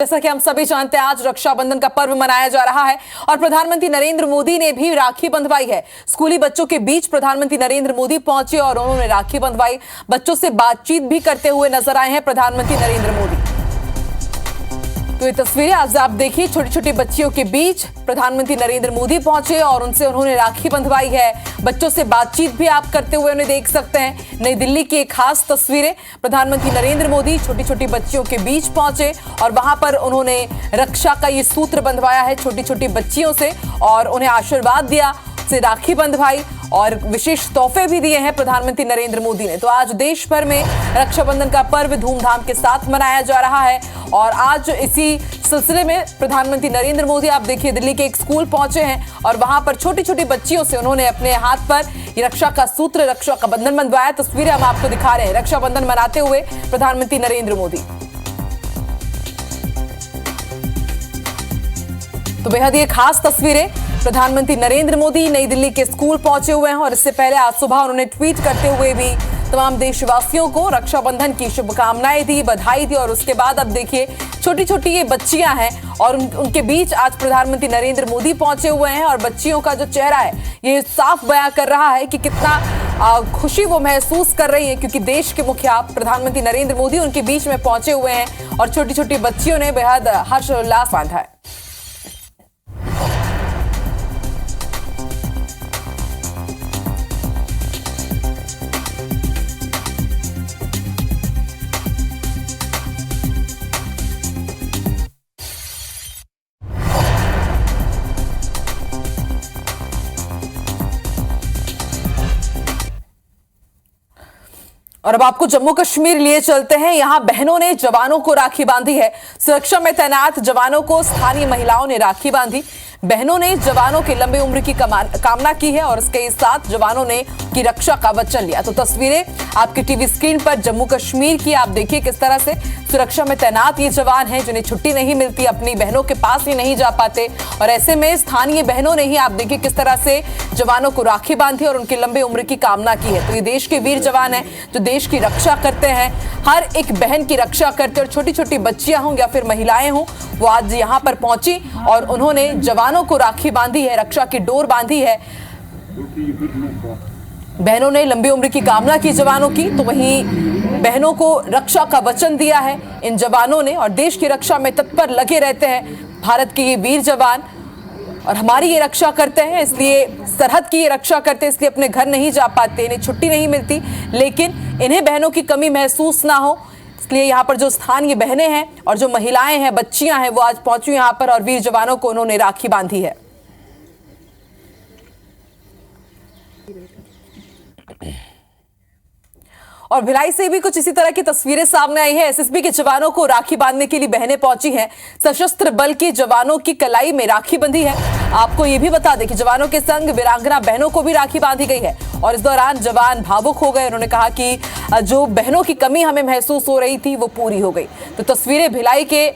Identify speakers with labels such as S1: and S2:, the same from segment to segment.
S1: जैसा कि हम सभी जानते हैं, आज रक्षाबंधन का पर्व मनाया जा रहा है और प्रधानमंत्री नरेंद्र मोदी ने भी राखी बंधवाई है। स्कूली बच्चों के बीच प्रधानमंत्री नरेंद्र मोदी पहुंचे और उन्होंने राखी बंधवाई। बच्चों से बातचीत भी करते हुए नजर आए हैं प्रधानमंत्री नरेंद्र मोदी। तो ये तस्वीरें आज आप देखिए, छोटी छोटी बच्चियों के बीच प्रधानमंत्री नरेंद्र मोदी पहुंचे और उनसे उन्होंने राखी बंधवाई है। बच्चों से बातचीत भी आप करते हुए उन्हें देख सकते हैं। नई दिल्ली की एक खास तस्वीरें, प्रधानमंत्री नरेंद्र मोदी छोटी छोटी बच्चियों के बीच पहुंचे और वहां पर उन्होंने रक्षा का ये सूत्र बंधवाया है छोटी छोटी बच्चियों से और उन्हें आशीर्वाद दिया, से राखी बंधवाई और विशेष तोहफे भी दिए हैं प्रधानमंत्री नरेंद्र मोदी ने। तो आज देश भर में रक्षाबंधन का पर्व धूमधाम के साथ मनाया जा रहा है और आज इसी सिलसिले में प्रधानमंत्री नरेंद्र मोदी आप देखिए दिल्ली के एक स्कूल पहुंचे हैं और वहां पर छोटी छोटी बच्चियों से उन्होंने अपने हाथ पर ये रक्षा का सूत्र, रक्षा का बंधन बंधवाया। तस्वीरें हम आपको दिखा रहे हैं रक्षाबंधन मनाते हुए प्रधानमंत्री नरेंद्र मोदी। तो बेहद ये खास तस्वीरें, प्रधानमंत्री नरेंद्र मोदी नई दिल्ली के स्कूल पहुंचे हुए हैं और इससे पहले आज सुबह उन्होंने ट्वीट करते हुए भी तमाम देशवासियों को रक्षाबंधन की शुभकामनाएं दी, बधाई दी। और उसके बाद अब देखिए छोटी छोटी ये बच्चियां हैं और उनके बीच आज प्रधानमंत्री नरेंद्र मोदी पहुंचे हुए हैं और बच्चियों का जो चेहरा है ये साफ बयां कर रहा है कि कितना खुशी वो महसूस कर रही है, क्योंकि देश के मुखिया प्रधानमंत्री नरेंद्र मोदी उनके बीच में पहुंचे हुए हैं और छोटी छोटी बच्चियों ने बेहद हर्षोल्लास बांधा है। और अब आपको जम्मू कश्मीर लिए चलते हैं। यहां बहनों ने जवानों को राखी बांधी है। सुरक्षा में तैनात जवानों को स्थानीय महिलाओं ने राखी बांधी। बहनों ने जवानों के लंबी उम्र की कामना की है और इसके साथ जवानों ने की रक्षा का वचन लिया। तो तस्वीरें आपकी टीवी स्क्रीन पर जम्मू कश्मीर की आप देखिए किस तरह से सुरक्षा में तैनात ये जवान हैं जिन्हें छुट्टी नहीं मिलती, अपनी बहनों के पास ही नहीं जा पाते और ऐसे में स्थानीय बहनों ने ही आप देखिए किस तरह से जवानों को राखी बांधी और उनकी लंबी उम्र की कामना की है। तो ये देश के वीर जवान हैं जो देश की रक्षा करते हैं, हर एक बहन की रक्षा करते और छोटी छोटी बच्चियां हों या फिर महिलाएं हों, वो आज यहाँ पर पहुंची और उन्होंने जवानों को राखी बांधी है, रक्षा की डोर बांधी है। बहनों ने लंबी उम्र की कामना की जवानों की, तो वहीं बहनों को रक्षा का वचन दिया है इन जवानों ने और देश की रक्षा में तत्पर लगे रहते हैं भारत के ये वीर जवान और हमारी ये रक्षा करते हैं, इसलिए सरहद की ये रक्षा करते हैं, इसलिए अपने घर नहीं जा पाते, इन्हें छुट्टी नहीं मिलती, लेकिन इन्हें बहनों की कमी महसूस ना हो इसलिए यहाँ पर जो स्थानीय बहनें हैं और जो महिलाएं हैं, बच्चियां हैं, वो आज पहुंची यहाँ पर और वीर जवानों को उन्होंने राखी बांधी है। और भिलाई से भी कुछ इसी तरह की तस्वीरें सामने आई है। एसएसबी के जवानों को राखी बांधने के लिए बहनें पहुंची हैं। सशस्त्र बल के जवानों की कलाई में राखी बंधी है। आपको ये भी बता दें कि जवानों के संग वीरांगना बहनों को भी राखी बांधी गई है और इस दौरान जवान भावुक हो गए। उन्होंने कहा कि जो बहनों की कमी हमें महसूस हो रही थी वो पूरी हो गई। तो तस्वीरें भिलाई के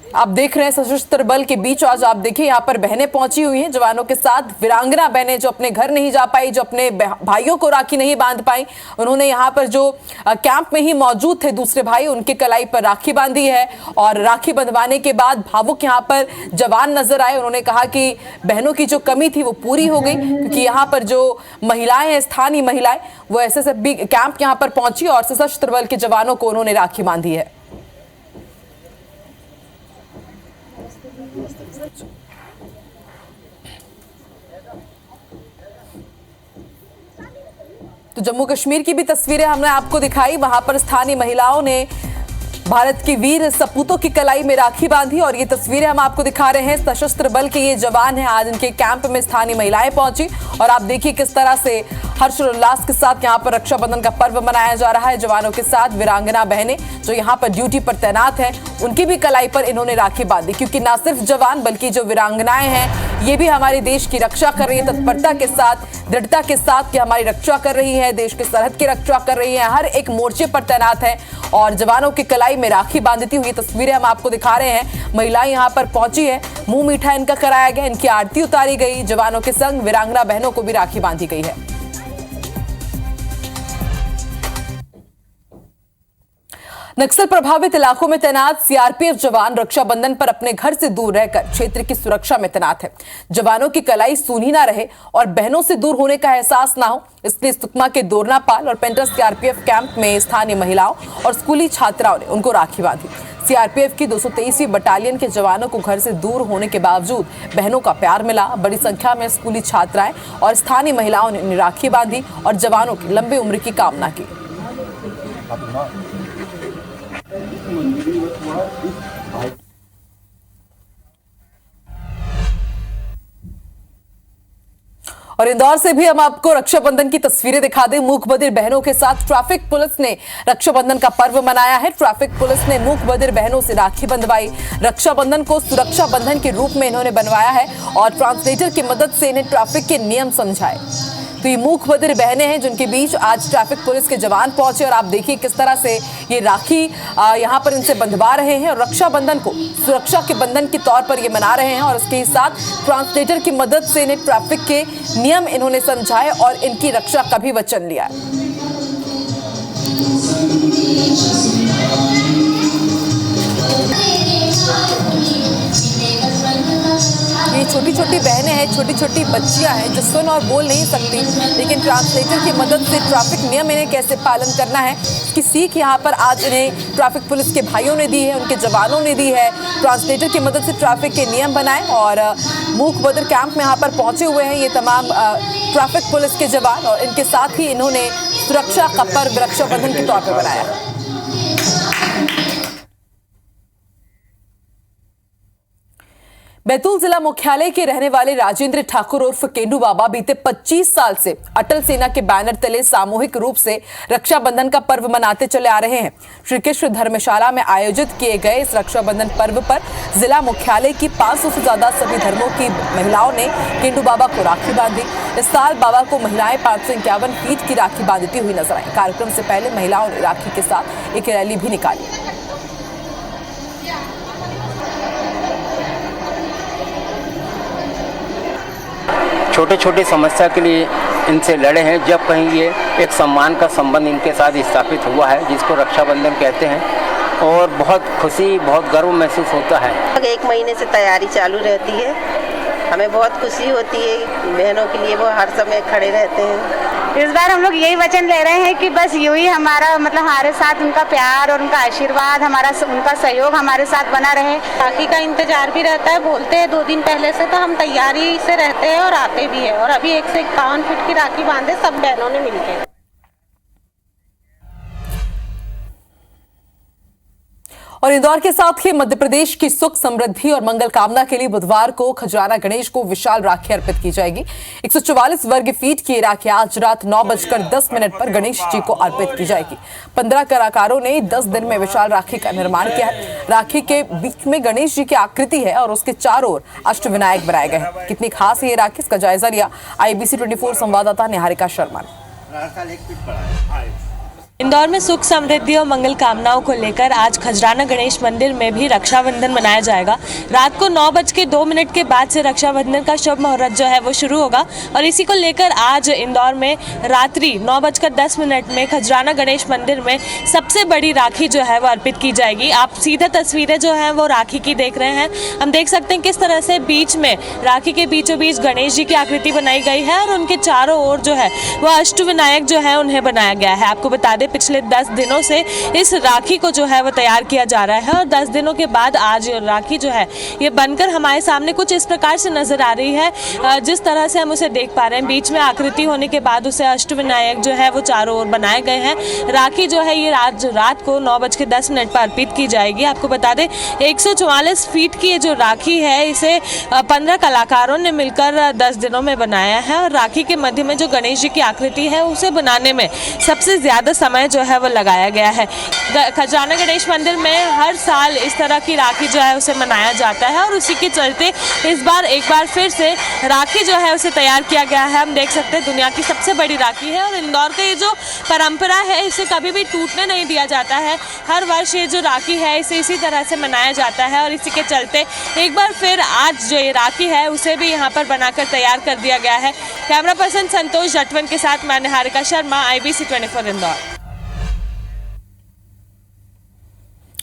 S1: आप देख रहे हैं, सशस्त्र बल के बीच आज आप देखिए यहाँ पर बहनें पहुंची हुई हैं जवानों के साथ। वीरांगना बहनें जो अपने घर नहीं जा पाई, जो अपने भाइयों को राखी नहीं बांध पाई, उन्होंने यहाँ पर जो कैंप में ही मौजूद थे दूसरे भाई, उनके कलाई पर राखी बांधी है और राखी बंधवाने के बाद भावुक यहाँ पर जवान नजर आए। उन्होंने कहा कि बहनों की जो कमी थी वो पूरी हो गई, क्योंकि यहाँ पर जो महिलाएं हैं, स्थानीय महिलाएं, वो एसएसबी कैंप यहाँ पर पहुंची और सशस्त्र बल के जवानों को उन्होंने राखी बांधी है। तो जम्मू कश्मीर की भी तस्वीरें हमने आपको दिखाई, वहां पर स्थानीय महिलाओं ने भारत की वीर सपूतों की कलाई में राखी बांधी और ये तस्वीरें हम आपको दिखा रहे हैं। सशस्त्र बल के ये जवान हैं, आज इनके कैंप में स्थानीय महिलाएं पहुंची और आप देखिए किस तरह से हर्षोल्लास के साथ यहाँ पर रक्षाबंधन का पर्व मनाया जा रहा है। जवानों के साथ वीरांगना बहनें जो यहाँ पर ड्यूटी पर तैनात हैं, उनकी भी कलाई पर इन्होंने राखी बांधी, क्योंकि ना सिर्फ जवान बल्कि जो वीरांगनाएं हैं ये भी हमारे देश की रक्षा कर रही है तत्परता के साथ, दृढ़ता के साथ कि हमारी रक्षा कर रही है, देश के सरहद की रक्षा कर रही है, हर एक मोर्चे पर तैनात है और जवानों की कलाई में राखी बांधती हुई तस्वीरें हम आपको दिखा रहे हैं। महिलाएं यहाँ पर पहुंची है, मुंह मीठा इनका कराया गया, इनकी आरती उतारी गई, जवानों के संग वीरांगना बहनों को भी राखी बांधी गई है। नक्सल प्रभावित इलाकों में तैनात सीआरपीएफ जवान रक्षाबंधन पर अपने घर से दूर रहकर क्षेत्र की सुरक्षा में तैनात है। जवानों की कलाई सूनी ना रहे और बहनों से दूर होने का एहसास ना हो, इसलिए सुकमा के दोरनापाल और पेंटर सीआरपीएफ कैंप में स्थानीय महिलाओं और स्कूली छात्राओं ने उनको राखी बांधी। सीआरपीएफ की 223वीं बटालियन के जवानों को घर से दूर होने के बावजूद बहनों का प्यार मिला। बड़ी संख्या में स्कूली छात्राएं और स्थानीय महिलाओं ने राखी बांधी और जवानों की लंबी उम्र की कामना की। और इंदौर से भी हम आपको रक्षाबंधन की तस्वीरें दिखा दें। मूक बधिर बहनों के साथ ट्रैफिक पुलिस ने रक्षाबंधन का पर्व मनाया है। ट्रैफिक पुलिस ने मूक बधिर बहनों से राखी बंधवाई। रक्षाबंधन को सुरक्षा बंधन के रूप में इन्होंने बनवाया है और ट्रांसलेटर की मदद से इन्हें ट्रैफिक के नियम समझाए। तो ये मूक बधिर बहनें हैं जिनके बीच आज ट्रैफिक पुलिस के जवान पहुंचे और आप देखिए किस तरह से ये राखी यहाँ पर इनसे बंधवा रहे हैं और रक्षाबंधन को सुरक्षा के बंधन के तौर पर ये मना रहे हैं। और इसके साथ ट्रांसलेटर की मदद से इन्हें ट्रैफिक के नियम इन्होंने समझाए और इनकी रक्षा का भी वचन लिया। ये छोटी छोटी बहनें हैं, छोटी छोटी बच्चियां हैं जो सुन और बोल नहीं सकती, लेकिन ट्रांसलेटर की मदद से ट्रैफिक नियम इन्हें कैसे पालन करना है इसकी सीख यहाँ पर आज इन्हें ट्रैफिक पुलिस के भाइयों ने दी है, उनके जवानों ने दी है। ट्रांसलेटर की मदद से ट्रैफिक के नियम बनाए और मूक बधिर कैंप में यहाँ पर पहुंचे हुए हैं ये तमाम ट्रैफिक पुलिस के जवान और इनके साथ ही इन्होंने सुरक्षा का पर्व रक्षाबंधन के तौर पर बनाया। बैतूल जिला मुख्यालय के रहने वाले राजेंद्र ठाकुर उर्फ केंडू बाबा बीते 25 साल से अटल सेना के बैनर तले सामूहिक रूप से रक्षाबंधन का पर्व मनाते चले आ रहे हैं। श्री कृष्ण धर्मशाला में आयोजित किए गए इस रक्षाबंधन पर्व पर जिला मुख्यालय की 500 से ज्यादा सभी धर्मों की महिलाओं ने केंडू बाबा को राखी बांधी। इस साल बाबा को महिलाएं 551 फीट की राखी बांधती हुई नजर आई। कार्यक्रम से पहले महिलाओं ने राखी के साथ एक रैली भी निकाली।
S2: छोटे छोटे समस्या के लिए इनसे लड़े हैं, जब कहीं ये एक सम्मान का संबंध इनके साथ स्थापित हुआ है जिसको रक्षाबंधन कहते हैं और बहुत खुशी बहुत गर्व महसूस होता है।
S3: 1 महीने से तैयारी चालू रहती है, हमें बहुत खुशी होती है, बहनों के लिए वो हर समय खड़े रहते हैं।
S4: इस बार हम लोग यही वचन ले रहे हैं कि बस यूं ही हमारा हमारे साथ उनका प्यार और उनका आशीर्वाद उनका सहयोग हमारे साथ बना रहे।
S5: राखी का इंतजार भी रहता है, बोलते हैं 2 दिन पहले से, तो हम तैयारी से रहते हैं और आते भी है। और अभी 151 फीट की राखी बांधे सब बहनों ने मिलकर।
S1: और इंदौर के साथ ही मध्य प्रदेश की सुख समृद्धि और मंगल कामना के लिए बुधवार को खजराना गणेश को विशाल राखी अर्पित की जाएगी। 144 वर्ग फीट की राखी आज रात 9:10 पर गणेश जी को अर्पित की जाएगी। 15 कलाकारों ने 10 दिन में विशाल राखी का निर्माण किया है। राखी के बीच में गणेश जी की आकृति है और उसके चारों ओर अष्टविनायक बनाए गए हैं। कितनी खास है ये राखी, इसका जायजा लिया IBC 24 संवाददाता निहारिका शर्मा ने।
S6: इंदौर में सुख समृद्धि और मंगल कामनाओं को लेकर आज खजराना गणेश मंदिर में भी रक्षाबंधन मनाया जाएगा। रात को 9:02 के बाद से रक्षाबंधन का शुभ मुहूर्त जो है वो शुरू होगा और इसी को लेकर आज इंदौर में रात्रि 9:10 में खजराना गणेश मंदिर में सबसे बड़ी राखी जो है वो अर्पित की जाएगी। आप सीधा तस्वीरें जो है वो राखी की देख रहे हैं। हम देख सकते हैं किस तरह से बीच में राखी के बीचों बीच गणेश जी की आकृति बनाई गई है और उनके चारों ओर जो है वो अष्टविनायक जो है उन्हें बनाया गया है। आपको बता दें पिछले 10 दिनों से इस राखी को जो है वो तैयार किया जा रहा है और 10 दिनों के बाद आज राखी जो है ये बनकर हमारे सामने कुछ इस प्रकार से नजर आ रही है। जिस तरह से हम उसे देख पा रहे हैं, बीच में आकृति होने के बाद उसे अष्टविनायक जो है वो चारों ओर बनाए गए हैं। राखी जो है ये आज रात को 9:10 पर अर्पित की जाएगी। आपको बता दें 144 फीट की ये जो राखी है इसे 15 कलाकारों ने मिलकर 10 दिनों में बनाया है और राखी के मध्य में जो गणेश जी की आकृति है उसे बनाने में सबसे ज्यादा समय जो है वो लगाया गया है। खजराना गणेश मंदिर में हर साल इस तरह की राखी जो है उसे मनाया जाता है और उसी के चलते इस बार एक बार फिर से राखी जो है उसे तैयार किया गया है। हम देख सकते हैं दुनिया की सबसे बड़ी राखी है और इंदौर का ये जो परंपरा है इसे कभी भी टूटने नहीं दिया जाता है। हर वर्ष ये जो राखी है इसे इसी तरह से मनाया जाता है और इसी के चलते एक बार फिर आज जो ये राखी है उसे भी यहाँ पर बनाकर तैयार कर दिया गया है। कैमरा पर्सन संतोष जटवन के साथ मैं निहारिका शर्मा, IBC 24 इंदौर।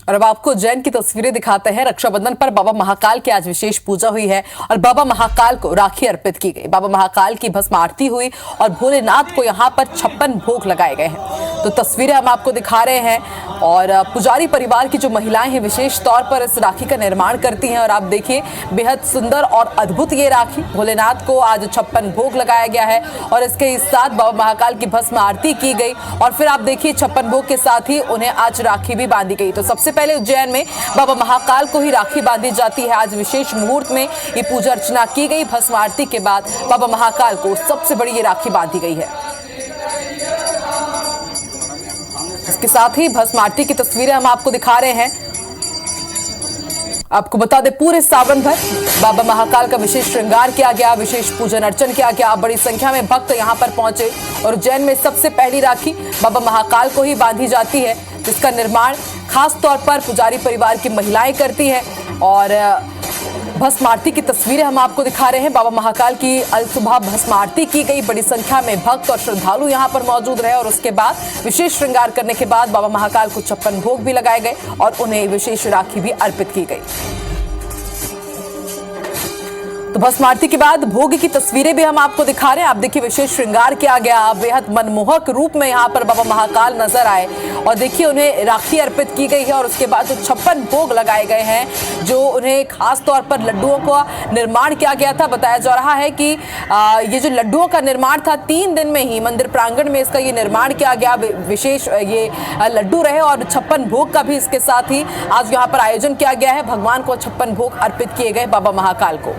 S1: और अब आपको उज्जैन की तस्वीरें दिखाते हैं। रक्षाबंधन पर बाबा महाकाल की आज विशेष पूजा हुई है और बाबा महाकाल को राखी अर्पित की गई। बाबा महाकाल की भस्म आरती हुई और भोलेनाथ को यहाँ पर 56 भोग लगाए गए हैं। तो तस्वीरें हम आपको दिखा रहे हैं और पुजारी परिवार की जो महिलाएं हैं विशेष तौर पर इस राखी का निर्माण करती हैं। और आप देखिए बेहद सुंदर और अद्भुत ये राखी, भोलेनाथ को आज 56 भोग लगाया गया है और इसके साथ बाबा महाकाल की भस्म आरती की गई और फिर आप देखिए 56 भोग के साथ ही उन्हें आज राखी भी बांधी गई। तो सबसे पहले उज्जैन में बाबा महाकाल को ही राखी बांधी जाती है। आज विशेष मुहूर्त में ये पूजा अर्चना की गई। भस्म आरती के बाद बाबा महाकाल को सबसे बड़ी ये राखी बांधी गई है। इसके साथ ही भस्म आरती की तस्वीरें हम आपको दिखा रहे हैं। आपको बता दें पूरे सावन भर बाबा महाकाल का विशेष श्रृंगार किया गया, विशेष पूजन अर्चन किया गया। बड़ी संख्या में भक्त यहां पर पहुंचे और उज्जैन में सबसे पहली राखी बाबा महाकाल को ही बांधी जाती है, जिसका निर्माण खास तौर पर पुजारी परिवार की महिलाएं करती है। और भस्म आरती की तस्वीरें हम आपको दिखा रहे हैं। बाबा महाकाल की अल सुबह भस्म आरती की गई। बड़ी संख्या में भक्त और श्रद्धालु यहां पर मौजूद रहे और उसके बाद विशेष श्रृंगार करने के बाद बाबा महाकाल को 56 भोग भी लगाए गए और उन्हें विशेष राखी भी अर्पित की गई। तो भस्म आरती के बाद भोग की तस्वीरें भी हम आपको दिखा रहे हैं। आप देखिए विशेष श्रृंगार किया गया, बेहद मनमोहक रूप में यहाँ पर बाबा महाकाल नजर आए और देखिए उन्हें राखी अर्पित की गई है और उसके बाद जो 56 भोग लगाए गए हैं, जो उन्हें खास तौर पर लड्डुओं का निर्माण किया गया था। बताया जा रहा है कि ये जो लड्डुओं का निर्माण था 3 दिन में ही मंदिर प्रांगण में इसका ये निर्माण किया गया। विशेष ये लड्डू रहे और 56 भोग का भी इसके साथ ही आज यहाँ पर आयोजन किया गया है। भगवान को 56 भोग अर्पित किए गए बाबा महाकाल को।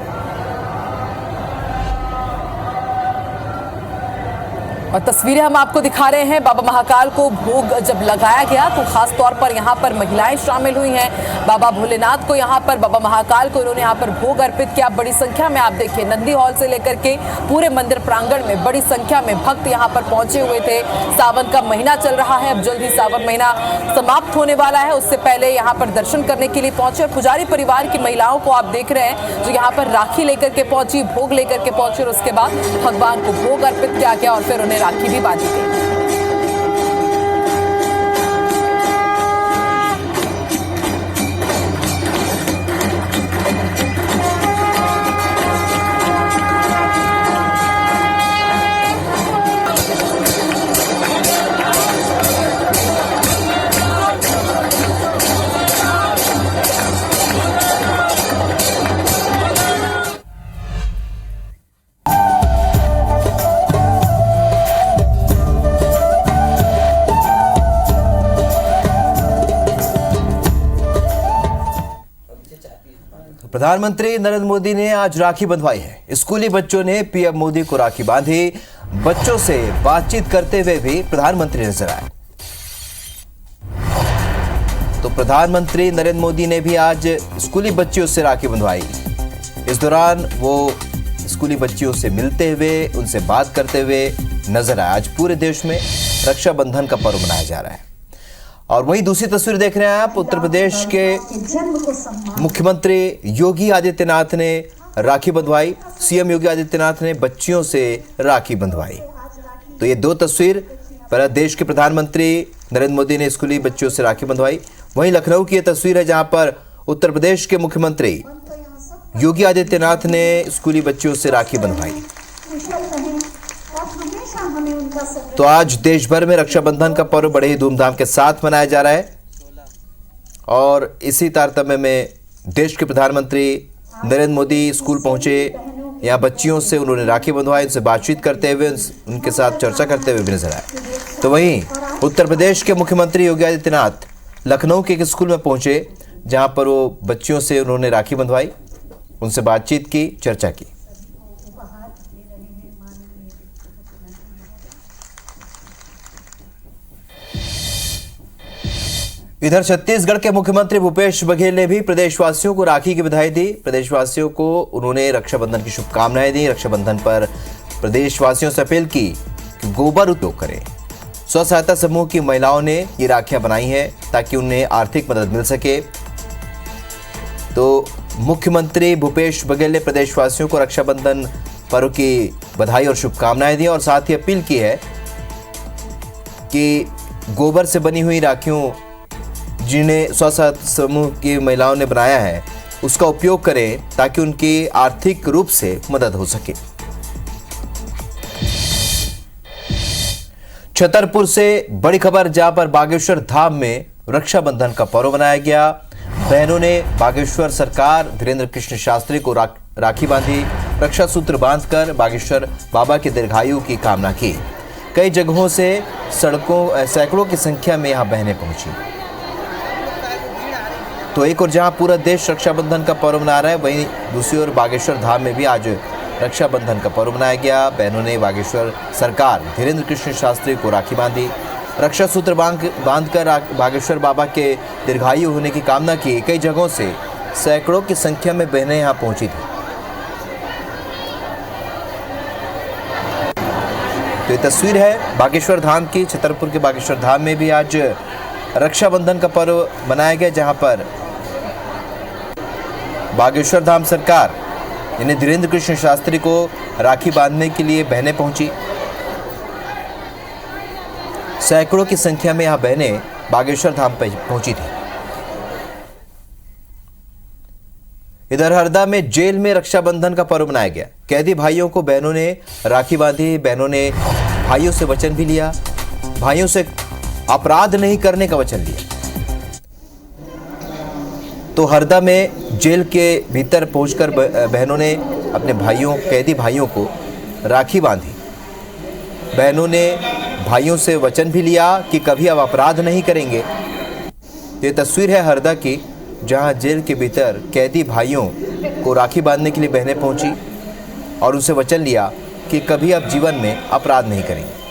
S1: और तस्वीरें हम आपको दिखा रहे हैं। बाबा महाकाल को भोग जब लगाया गया तो खास तौर पर यहाँ पर महिलाएं शामिल हुई हैं। बाबा भोलेनाथ को यहाँ पर, बाबा महाकाल को इन्होंने यहाँ पर भोग अर्पित किया। बड़ी संख्या में आप देखिए नंदी हॉल से लेकर के पूरे मंदिर प्रांगण में बड़ी संख्या में भक्त यहाँ पर पहुंचे हुए थे। सावन का महीना चल रहा है, अब जल्द ही सावन महीना समाप्त होने वाला है, उससे पहले यहाँ पर दर्शन करने के लिए पहुंचे। और पुजारी परिवार की महिलाओं को आप देख रहे हैं जो यहाँ पर राखी लेकर के पहुंची, भोग लेकर के पहुंची और उसके बाद भगवान को भोग अर्पित किया गया और फिर उन्हें राखी भी बांधी गई।
S7: प्रधानमंत्री नरेंद्र मोदी ने आज राखी बंधवाई है। स्कूली बच्चों ने पीएम मोदी को राखी बांधी। बच्चों से बातचीत करते हुए भी प्रधानमंत्री नजर आए। तो प्रधानमंत्री नरेंद्र मोदी ने भी आज स्कूली बच्चियों से राखी बंधवाई। इस दौरान वो स्कूली बच्चियों से मिलते हुए, उनसे बात करते हुए नजर आए। आज पूरे देश में रक्षाबंधन का पर्व मनाया जा रहा है। और वहीं दूसरी तस्वीर देख रहे हैं आप, उत्तर प्रदेश के मुख्यमंत्री योगी आदित्यनाथ ने राखी बंधवाई। सीएम योगी आदित्यनाथ ने बच्चियों से राखी बंधवाई। तो ये 2 तस्वीर, पहले देश के प्रधानमंत्री नरेंद्र मोदी ने स्कूली बच्चियों से राखी बंधवाई। वहीं लखनऊ की ये तस्वीर है जहां पर उत्तर प्रदेश के मुख्यमंत्री योगी आदित्यनाथ ने स्कूली बच्चियों से राखी बंधवाई। तो आज देश भर में रक्षाबंधन का पर्व बड़े ही धूमधाम के साथ मनाया जा रहा है और इसी तारतम्य में देश के प्रधानमंत्री नरेंद्र मोदी स्कूल पहुंचे। यहाँ बच्चियों से उन्होंने राखी बंधवाई, उनसे बातचीत करते हुए, उनके साथ चर्चा करते हुए भी नजर आए। तो वहीं उत्तर प्रदेश के मुख्यमंत्री योगी आदित्यनाथ लखनऊ के एक स्कूल में पहुंचे जहां पर वो बच्चियों से उन्होंने राखी बंधवाई, उनसे बातचीत की, चर्चा की। इधर छत्तीसगढ़ के मुख्यमंत्री भूपेश बघेल ने भी प्रदेशवासियों को राखी की बधाई दी। प्रदेशवासियों को उन्होंने रक्षाबंधन की शुभकामनाएं दी। रक्षाबंधन पर प्रदेशवासियों से अपील की कि गोबर उपयोग करें। स्व सहायता समूह की महिलाओं ने ये राखियां बनाई हैं ताकि उन्हें आर्थिक मदद मिल सके। तो मुख्यमंत्री भूपेश बघेल ने प्रदेशवासियों को रक्षाबंधन पर्व की बधाई और शुभकामनाएं दी और साथ ही अपील की है कि गोबर से बनी हुई राखियों जिन्हें स्वसहायता समूह की महिलाओं ने बनाया है उसका उपयोग करें ताकि उनकी आर्थिक रूप से मदद हो सके। छतरपुर से बड़ी खबर, जहां पर बागेश्वर धाम में रक्षाबंधन का पर्व मनाया गया। बहनों ने बागेश्वर सरकार धीरेन्द्र कृष्ण शास्त्री को राखी बांधी। रक्षा सूत्र बांधकर बागेश्वर बाबा के दीर्घायु की कामना की। कई जगहों से सैकड़ों की संख्या में यहां बहनें पहुंची। तो एक और जहां पूरा देश रक्षाबंधन का पर्व मना रहा है, वहीं दूसरी ओर बागेश्वर धाम में भी आज रक्षाबंधन का पर्व मनाया गया। बहनों ने बागेश्वर सरकार धीरेन्द्र कृष्ण शास्त्री को राखी बांधी। रक्षा सूत्र बांधकर बागेश्वर बाबा के दीर्घायु होने की कामना की। कई जगहों से सैकड़ों की संख्या में बहनें यहां पहुंची थी। तो ये तस्वीर है बागेश्वर धाम की। छतरपुर के बागेश्वर धाम में भी आज रक्षाबंधन का पर्व मनाया गया, जहां पर बागेश्वर धाम सरकार यानी धीरेन्द्र कृष्ण शास्त्री को राखी बांधने के लिए बहनें पहुंची। सैकड़ों की संख्या में यहां बहनें बागेश्वर धाम पहुंची थी। इधर हरदा में जेल में रक्षाबंधन का पर्व मनाया गया। कैदी भाइयों को बहनों ने राखी बांधी। बहनों ने भाइयों से वचन भी लिया, भाइयों से अपराध नहीं करने का वचन लिया। तो हरदा में जेल के भीतर पहुंचकर बहनों ने अपने कैदी भाइयों को राखी बांधी। बहनों ने भाइयों से वचन भी लिया कि कभी अब अपराध नहीं करेंगे। ये तस्वीर है हरदा की, जहां जेल के भीतर कैदी भाइयों को राखी बांधने के लिए बहनें पहुंची और उनसे वचन लिया कि कभी अब जीवन में अपराध नहीं करेंगे।